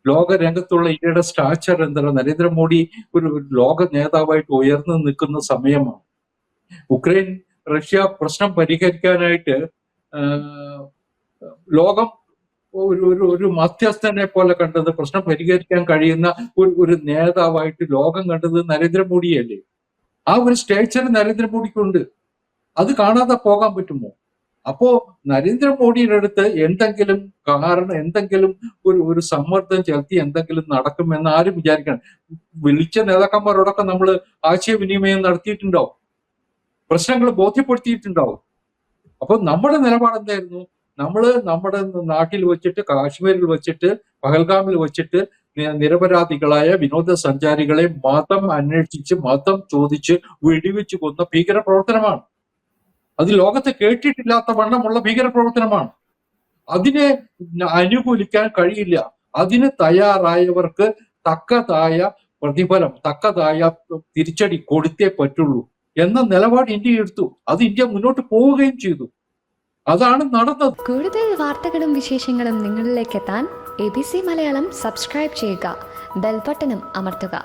ലോകരംഗത്തുള്ള ഇന്ത്യയുടെ സ്റ്റാച്ചർ എന്താണ്? നരേന്ദ്രമോദി ഒരു ലോക നേതാവായിട്ട് ഉയർന്നു നിൽക്കുന്ന സമയമാണ്. ഉക്രൈൻ റഷ്യ പ്രശ്നം പരിഹരിക്കാനായിട്ട് ലോകം ഒരു ഒരു ഒരു മധ്യസ്ഥനെ പോലെ കണ്ടത്, പ്രശ്നം പരിഹരിക്കാൻ കഴിയുന്ന ഒരു നേതാവായിട്ട് ലോകം കണ്ടത് നരേന്ദ്രമോദിയല്ലേ? ആ ഒരു സ്റ്റേച്ചർ നരേന്ദ്രമോദിക്കുണ്ട്. അത് കാണാതെ പോകാൻ പറ്റുമോ? അപ്പോ നരേന്ദ്രമോദിയുടെ അടുത്ത് എന്തെങ്കിലും കാരണം, എന്തെങ്കിലും ഒരു സമ്മർദ്ദം ചെലുത്തി എന്തെങ്കിലും നടക്കുമെന്ന് ആരും വിചാരിക്കണം. വിളിച്ച നേതാക്കന്മാരോടൊക്കെ നമ്മൾ ആശയവിനിമയം നടത്തിയിട്ടുണ്ടാവും, പ്രശ്നങ്ങൾ ബോധ്യപ്പെടുത്തിയിട്ടുണ്ടാവും. അപ്പൊ നമ്മുടെ നിലപാട് എന്തായിരുന്നു? നമ്മുടെ നാട്ടിൽ വെച്ചിട്ട്, കാശ്മീരിൽ വെച്ചിട്ട്, പഹൽഗാമിൽ വെച്ചിട്ട് നിരപരാധികളായ വിനോദസഞ്ചാരികളെ മതം അന്വേഷിച്ച്, മതം ചോദിച്ച് വെടിവെച്ച് കൊന്ന ഭീകര പ്രവർത്തനമാണ്. അത് ലോകത്ത് കേട്ടിട്ടില്ലാത്ത വണ്ണമുള്ള ഭീകര പ്രവർത്തനമാണ്. അതിനെ അനുകൂലിക്കാൻ കഴിയില്ല. അതിന് തയ്യാറായവർക്ക് തക്കതായ പ്രതിഫലം, തക്കതായ തിരിച്ചടി കൊടുത്തേ പറ്റുള്ളൂ എന്ന നിലപാട് ഇന്ത്യ എടുത്തു. അത് ഇന്ത്യ മുന്നോട്ട് പോവുകയും ചെയ്തു. അതാണ് നടന്നത്. കൂടുതൽ വാർത്തകളും വിശേഷങ്ങളും നിങ്ങളിലേക്ക് എത്താൻ ABC മലയാളം സബ്സ്ക്രൈബ് ചെയ്യുക, ബെൽബട്ടനും അമർത്തുക.